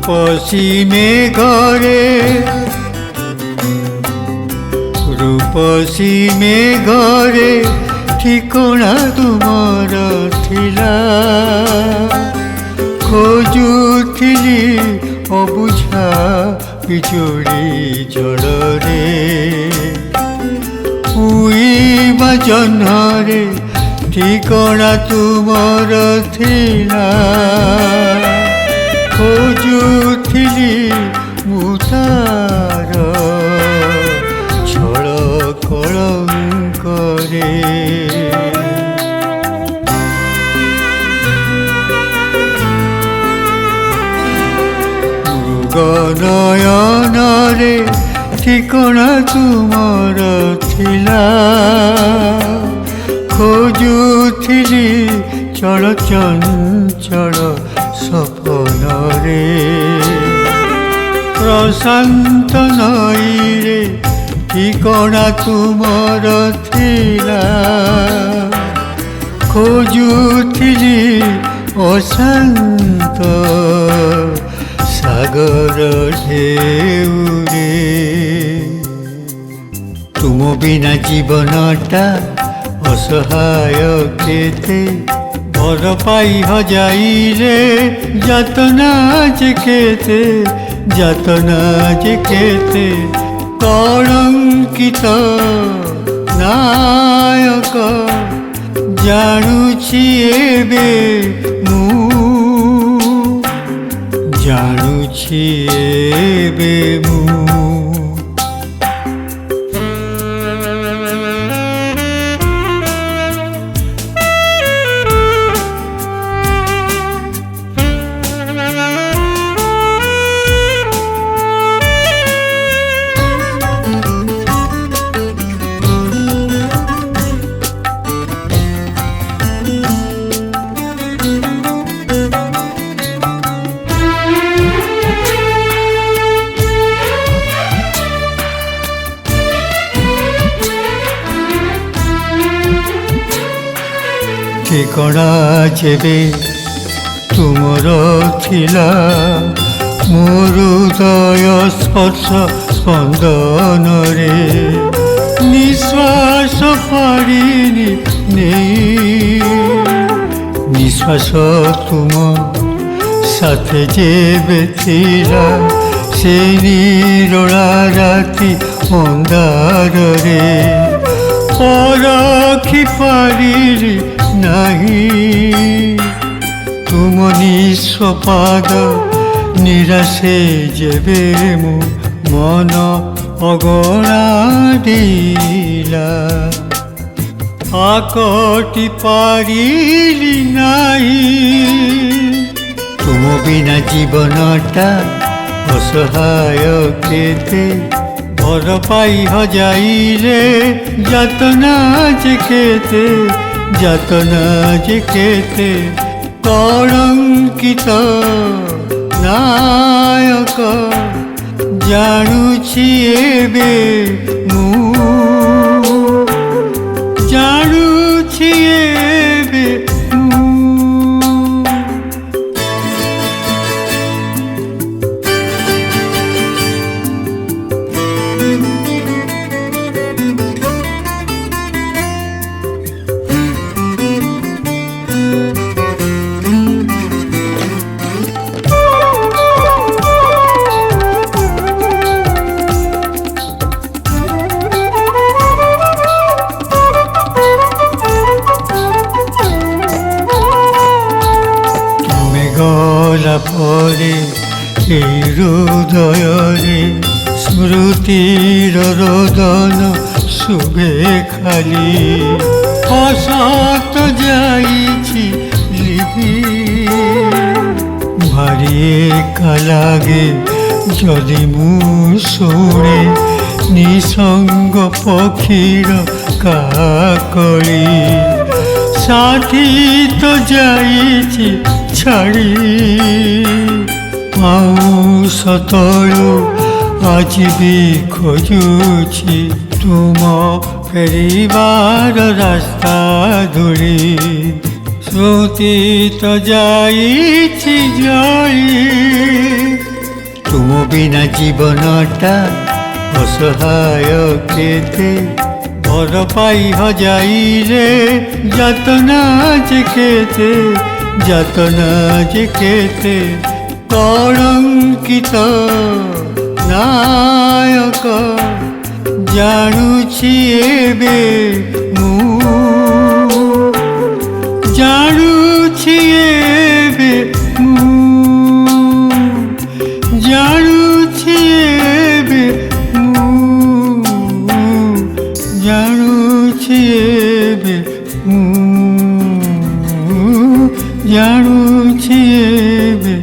রূপসী মেঘরে রূপসী মেঘরে ঠিকনা তুমর থিলা খোঁজুথিলি অবুঝা বিজুଳି ঝড়রে উইবা জହ୍ନରେ ঠিকনা তুମର ଥିଲା ଖୋଜୁଥିଲି ମୁଁ ତାର ଛଳ କଳଙ୍କରେ ମୃଗନୟନରେ ଠିକଣା ତୁମର ଥିଲା ଖୋଜୁଥିଲି ଚଳ ଚଞ୍ଚଳ ସପନରେ ପ୍ରଶାନ୍ତ ନଈରେ ଠିକଣା ତୁମର ଥିଲା ଖୋଜୁଥିଲି ଅଶାନ୍ତ ସାଗର ଢେଉରେ ତୁମ ବିନା ଜୀବନଟା ଅସହାୟ କେତେ ଭର ପାଇ ହଜାଇଲେ ଯାତନା ଯେ କେତେ ଯାତନା ଯେ କେତେ କଳଙ୍କିତ ନାୟକ ଜାଣୁଛି ଏବେ ମୁଁ ଜାଣୁଛି ଏବେ ମୁଁ ঠিকଣା যেবে তুমর ଥିଲା ମୋ ହୃଦୟ ସ୍ପର୍ଶ ସ୍ପନ୍ଦନରେ ନିଶ୍ୱାସ ପାଡ଼ିନି ନେଇ ନିଶ୍ୱାସ ତୁମ ସାଥେ ଯେବେ ଥିଲା ସେ ନିରୋଳା ରାତି ଅନ୍ଧାରରେ ପରଖି ପାରିଲି ନାହିଁ ତୁମ ନିଃସ୍ୱପାଦ ନିରାଶେ ଯେବେ ମୋ ମନ ଅଗଣା ଦିଲା ଆକଟି ପାରିଲି ନାହିଁ ତୁମ ବିନା ଜୀବନଟା ଅସହାୟ କେତେ ଭର ପାଇ ହଜାଇଲେ ଯାତନା ଯେ କେତେ ଯାତନା ଯେ କେତେ କଳଙ୍କିତ ନାୟକ ଜାଣୁଛି ଏବେ ମୁଁ ଜାଣୁଛି ଏବେ ମୁଁ গলা পরে এই হৃদୟରେ স্মৃতির রোদন শুভে খালি অসত যাইছি লিভি ভারি একা লাগে যদি মু শুনে নিসঙ্গ পক্ষীর কাকলি সাথী তো যাইছি ছাড়ি পাউଁଶ ତଳୁ ଆଜି ବି ଖୋଜୁଛି ତୁମ ଫେରିବାର ରାସ୍ତା ଧୂଳି ସ୍ମୃତି ତ ଯାଇଛି ଜଳି ତୁମ ବିନା ଜୀବନଟା ଅସହାୟ କେତେ ପର ପାଇ ହଜାଇରେ ଯାତନା ଯେ କେତେ ଯାତନା ଯେ କେତେ କଳଙ୍କିତ ନାୟକ ଜାଣୁଛି ଏବେ ମୁଁ ଜାଣୁଛି ଏବେ ମୁଁ ଜାଣୁଛି ଏବେ ମୁଁ ଜାଣୁଛି ଏବେ ମୁଁ ଜାଣୁଛି ଏବେ